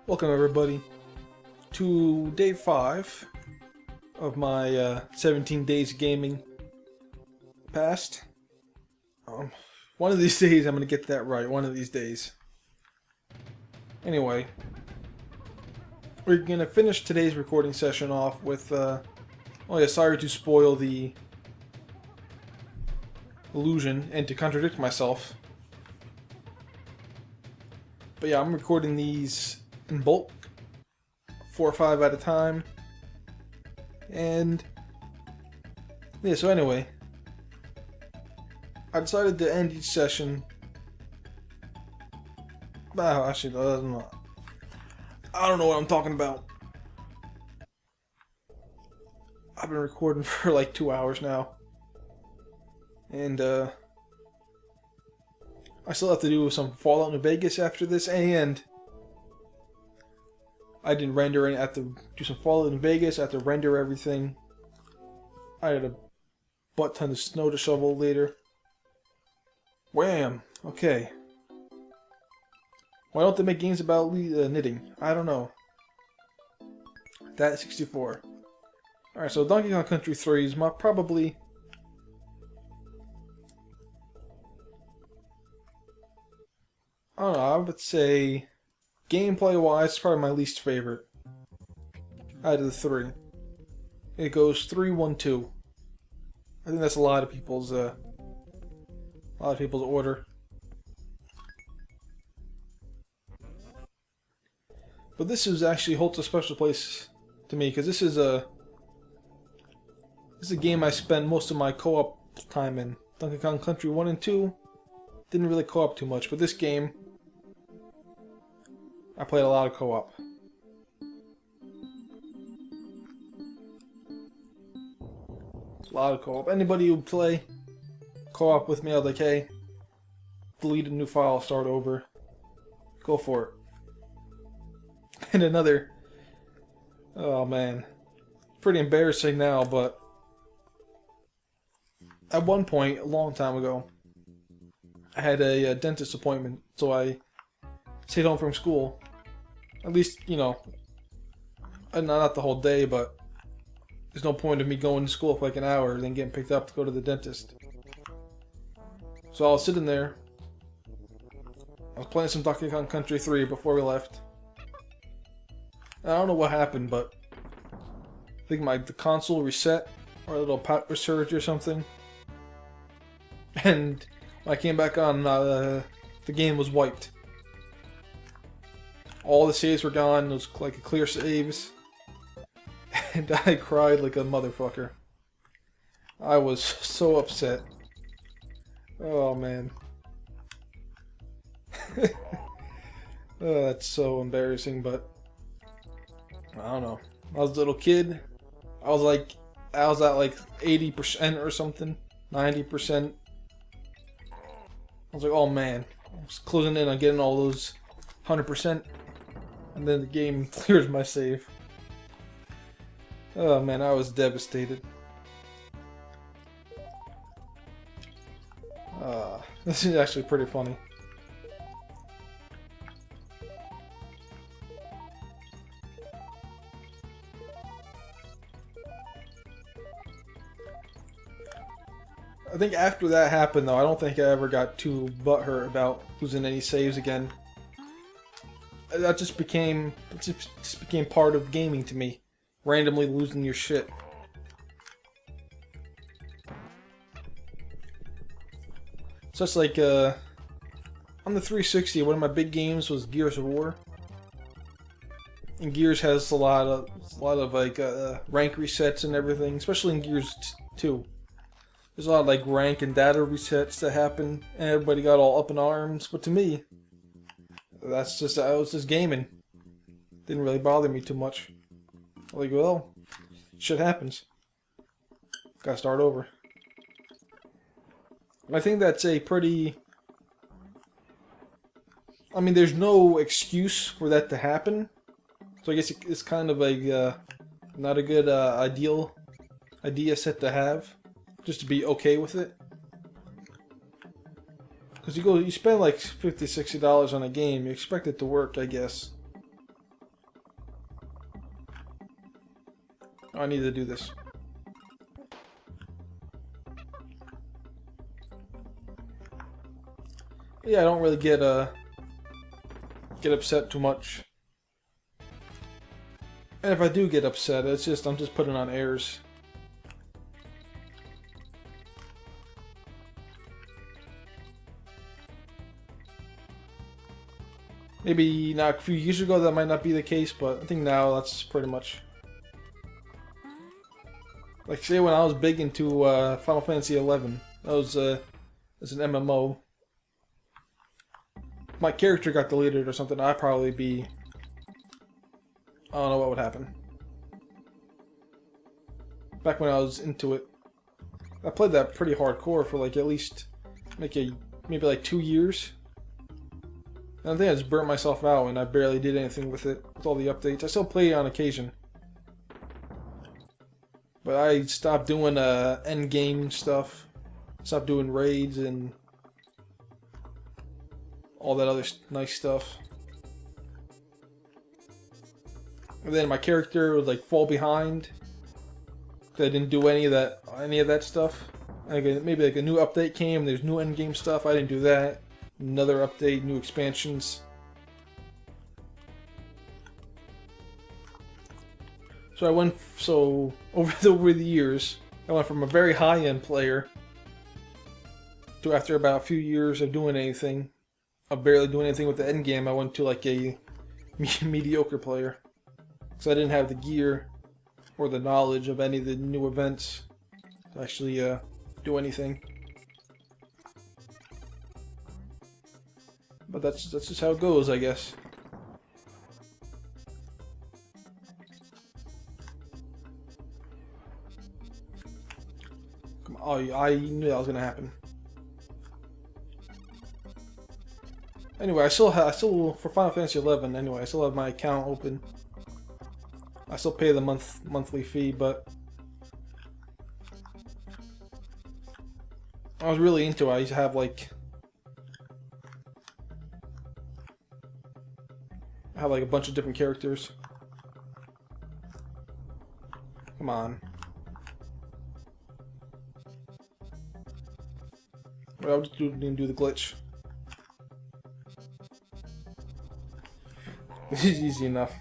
Welcome everybody to day 5 of my 17 days gaming past. One of these days I'm going to get that right, one of these days. Anyway, we're going to finish today's recording session off with, oh yeah, sorry to spoil the illusion and to contradict myself. But yeah, I'm recording these in bulk, 4 or 5 at a time. And yeah, so anyway, I decided to end each session. Actually, I don't know what I'm talking about. I've been recording for like 2 hours now. And I still have to do some Fallout New Vegas after this, and I didn't render any. I have to do some Fallout New Vegas. I have to render everything. I had a butt ton of snow to shovel later. Wham! Okay. Why don't they make games about knitting? I don't know. That 64. Alright, so Donkey Kong Country 3 is probably... I don't know, I would say gameplay-wise, it's probably my least favorite out of the 3. It goes 3-1-2. I think that's a lot of people's order. But this is actually holds a special place to me because this is a game I spent most of my co-op time in. Donkey Kong Country 1 and 2 didn't really co-op too much, but this game I played a lot of co-op. A lot of co-op. Anybody who play co-op with me, I'll be like, hey, delete a new file, start over. Go for it. And another... Oh man. Pretty embarrassing now, but... At one point, a long time ago, I had a dentist appointment, so I stayed home from school. At least, you know, not the whole day, but there's no point of me going to school for like an hour and then getting picked up to go to the dentist. So I was sitting there. I was playing some Donkey Kong Country 3 before we left. And I don't know what happened, but I think the console reset or a little power surge or something. And when I came back on, the game was wiped. All the saves were gone. It was like a clear saves. And I cried like a motherfucker. I was so upset. Oh man. Oh, that's so embarrassing, but I don't know. I was a little kid. I was at like 80% or something. 90%. I was like, oh man. I was closing in on getting all those 100%. And then the game clears my save. Oh man, I was devastated. This is actually pretty funny. I think after that happened though, I don't think I ever got too butthurt about losing any saves again. That just became part of gaming to me. Randomly losing your shit. So it's like on the 360, one of my big games was Gears of War. And Gears has a lot of like rank resets and everything, especially in Gears 2. There's a lot of like rank and data resets that happen, and everybody got all up in arms. But to me, I was just gaming. Didn't really bother me too much. Like, well, shit happens. Gotta start over. I think that's a pretty... I mean, there's no excuse for that to happen. So I guess it's kind of a not a good idea set to have. Just to be okay with it. Because you spend like $50, $60 on a game, you expect it to work, I guess. Oh, I need to do this. Yeah, I don't really get upset too much. And if I do get upset, it's just I'm just putting on airs. Maybe not a few years ago that might not be the case, but I think now that's pretty much. Like say when I was big into Final Fantasy XI, that was as an MMO. My character got deleted or something, I'd probably be. I don't know what would happen. Back when I was into it, I played that pretty hardcore for like at least maybe like 2 years. And I think I just burnt myself out and I barely did anything with it, with all the updates. I still play it on occasion. But I stopped doing end game stuff. Stopped doing raids and all that other nice stuff. And then my character would like fall behind. I didn't do any of that stuff. Like maybe like a new update came, there's new end game stuff. I didn't do that. Another update, new expansions. So I went over the years, I went from a very high end player to after about a few years of doing anything, of barely doing anything with the end game, I went to like a mediocre player. So I didn't have the gear or the knowledge of any of the new events to actually do anything. But that's just how it goes, I guess. Come on, oh, I knew that was gonna happen. Anyway, I still for Final Fantasy XI. Anyway, I still have my account open. I still pay the monthly fee, but I was really into it. I used to have like a bunch of different characters. Come on. Well, I'll just do the glitch. This is easy enough.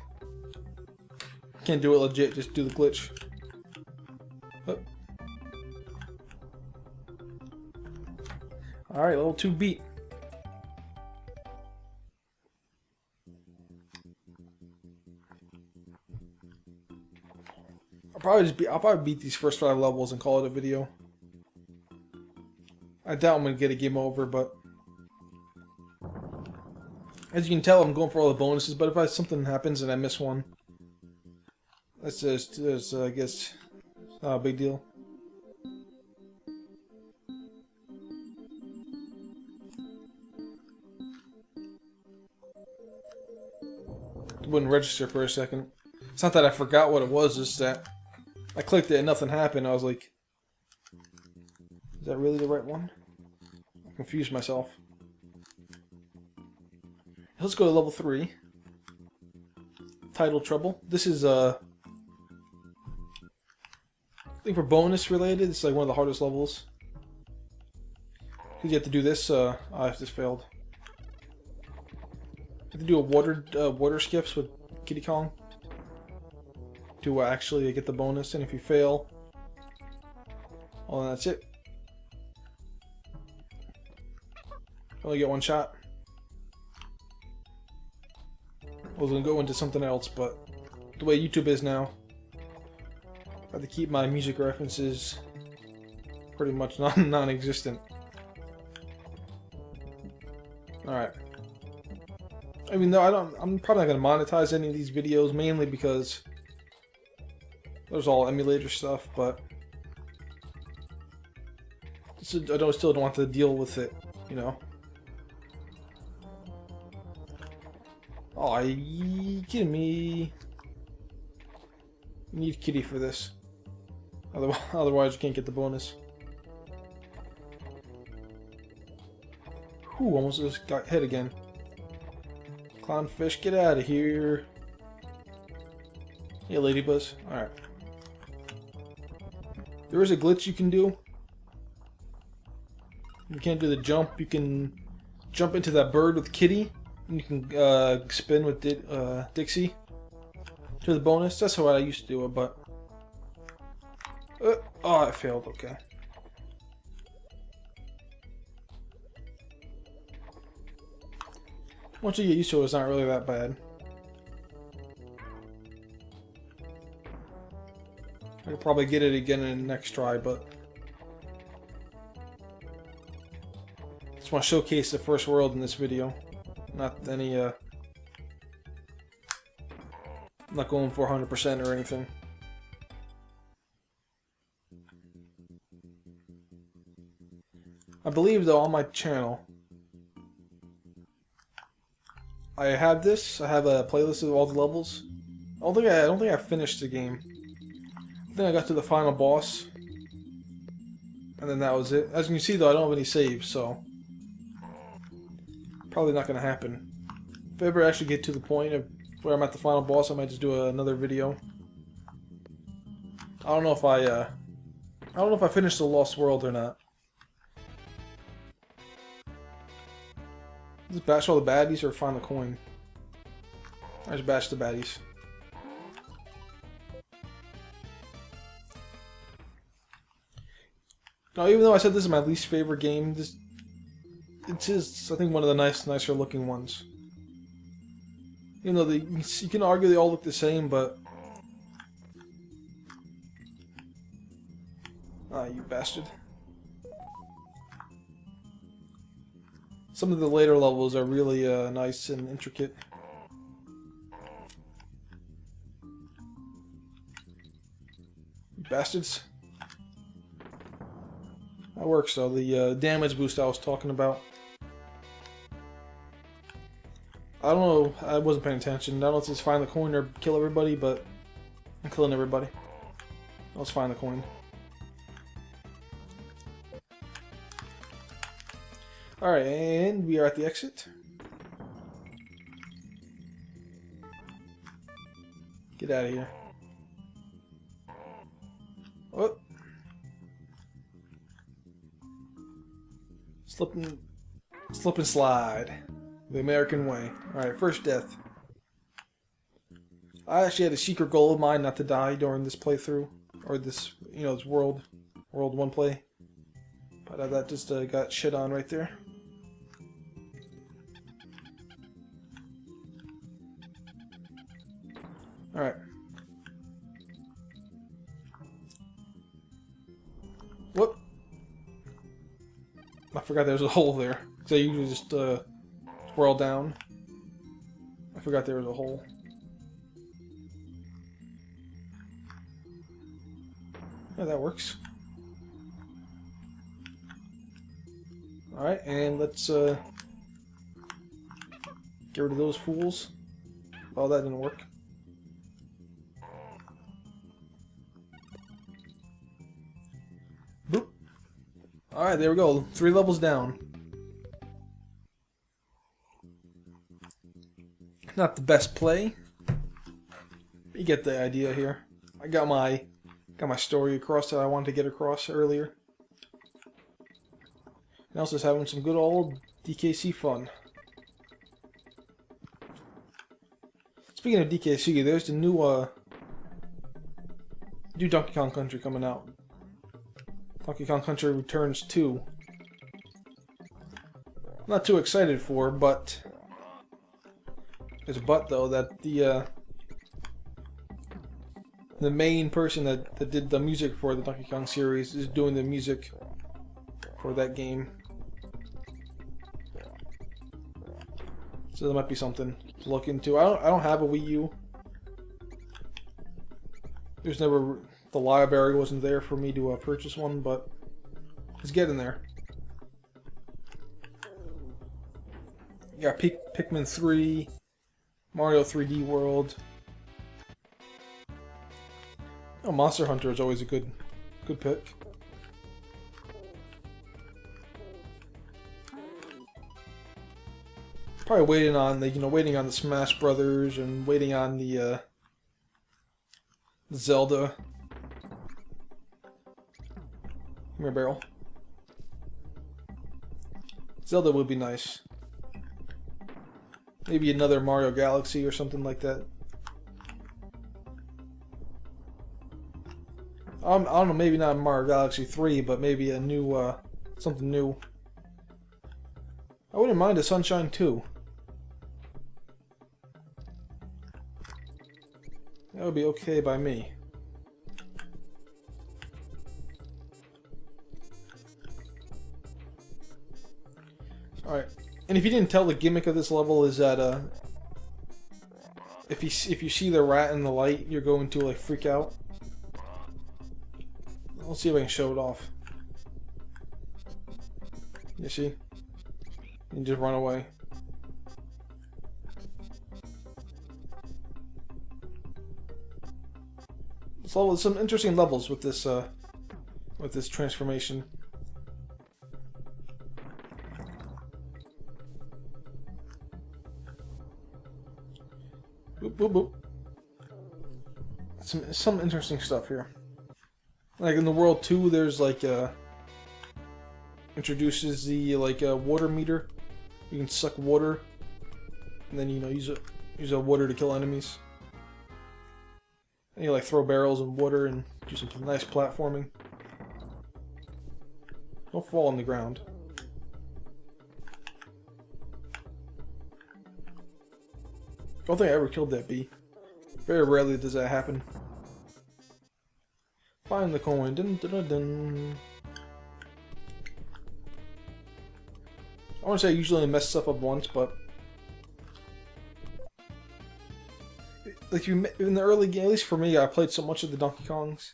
Can't do it legit, just do the glitch. Oh. Alright, level 2 beat. I'll probably beat these first 5 levels and call it a video. I doubt I'm gonna get a game over, but as you can tell, I'm going for all the bonuses. But if something happens and I miss one, that's just I guess not a big deal. It wouldn't register for a second. It's not that I forgot what it was, it's that I clicked it and nothing happened. I was like, is that really the right one? I confused myself. Let's go to level 3. Title Trouble. This is I think for bonus related, it's like one of the hardest levels. Because you have to do this, I just failed. You have to do a water skips with Kiddy Kong to actually get the bonus, and if you fail, well, then that's it. Only get one shot. I was gonna go into something else, but the way YouTube is now, I have to keep my music references pretty much non-existent. Alright. I mean, no, I'm probably not gonna monetize any of these videos, mainly because there's all emulator stuff, but I still don't want to deal with it, you know. Oh, are you kidding me? You need Kitty for this. Otherwise you can't get the bonus. Whew, almost just got hit again. Clownfish, get out of here. Yeah, Ladybuzz. Alright. There is a glitch you can do. You can't do the jump. You can jump into that bird with Kitty, and you can spin with Dixie to the bonus. That's how I used to do it, but oh, I failed. Okay. Once you get used to it, it's not really that bad. I could probably get it again in the next try, but I just want to showcase the first world in this video. Not any, not going for 100% or anything. I believe, though, on my channel, I have this. I have a playlist of all the levels. I don't think I finished the game. I think I got to the final boss, and then that was it. As you can see, though, I don't have any saves, so probably not going to happen. If I ever actually get to the point of where I'm at the final boss, I might just do another video. I don't know if I finished the Lost World or not. Just bash all the baddies or find the coin? I just bash the baddies. Now, even though I said this is my least favorite game, it is, I think, one of the nicer looking ones. Even though you can argue they all look the same, but ah, you bastard. Some of the later levels are really nice and intricate. You bastards. That works though, the damage boost I was talking about. I don't know, I wasn't paying attention. I don't know if it's find the coin or kill everybody, but I'm killing everybody. Let's find the coin. Alright, and we are at the exit. Get out of here. Oh. Slip and slide. The American way. Alright, first death. I actually had a secret goal of mine not to die during this playthrough. Or this, you know, this World 1 play. But that just got shit on right there. Alright. Whoop. I forgot there was a hole there. Because I usually just swirl down. I forgot there was a hole. Yeah, that works. Alright, and let's get rid of those fools. Oh, that didn't work. Boop. Alright, there we go. 3 levels down. Not the best play. You get the idea here. I got my story across that I wanted to get across earlier. And also just having some good old DKC fun. Speaking of DKC, there's the new Donkey Kong Country coming out. Donkey Kong Country Returns 2. Not too excited for, but there's a but though that the main person that did the music for the Donkey Kong series is doing the music for that game. So that might be something to look into. I don't have a Wii U. There's never, the library wasn't there for me to purchase one, but it's getting there. You got Pikmin 3, Mario 3D World. Oh, Monster Hunter is always a good pick. Probably waiting on the Smash Brothers and waiting on the Zelda. Come here, barrel. Zelda would be nice. Maybe another Mario Galaxy or something like that. I don't know, maybe not Mario Galaxy 3, but maybe a new, something new. I wouldn't mind a Sunshine 2. That would be okay by me. Alright, and if you didn't tell, the gimmick of this level is that, if you see the rat in the light, you're going to, like, freak out. Let's see if I can show it off. You see? You just run away. So some interesting levels with this transformation. Boop boop boop. Some interesting stuff here. Like in the World 2, there's like introduces the water meter. You can suck water, and then use a water to kill enemies. And you like throw barrels in water and do some nice platforming. Don't fall on the ground. Don't think I ever killed that bee. Very rarely does that happen. Find the coin. Dun, dun, dun, dun. I want to say I usually mess stuff up once, but like in the early game, at least for me, I played so much of the Donkey Kongs.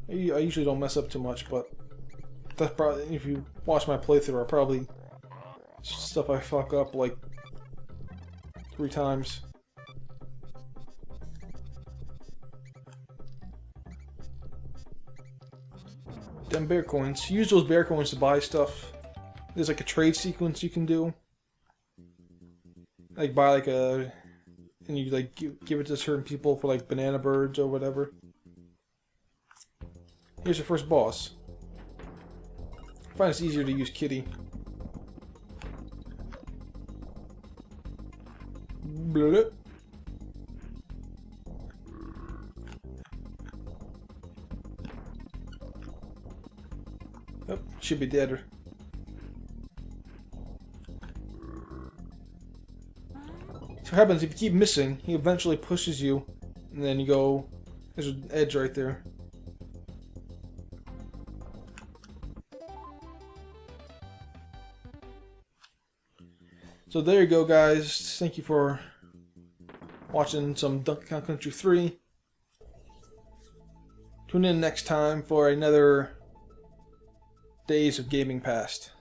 I usually don't mess up too much, but that's probably, if you watch my playthrough, I probably stuff I fuck up like 3 times. Them bear coins. Use those bear coins to buy stuff. There's like a trade sequence you can do. Like buy like a, and you like give it to certain people for like banana birds or whatever. Here's your first boss. I find it's easier to use Kitty. Blah. Oh, should be dead. So what happens if you keep missing, he eventually pushes you, and then you go, there's an edge right there. So there you go, guys. Thank you for watching some Donkey Kong Country 3. Tune in next time for another Days of Gaming Past.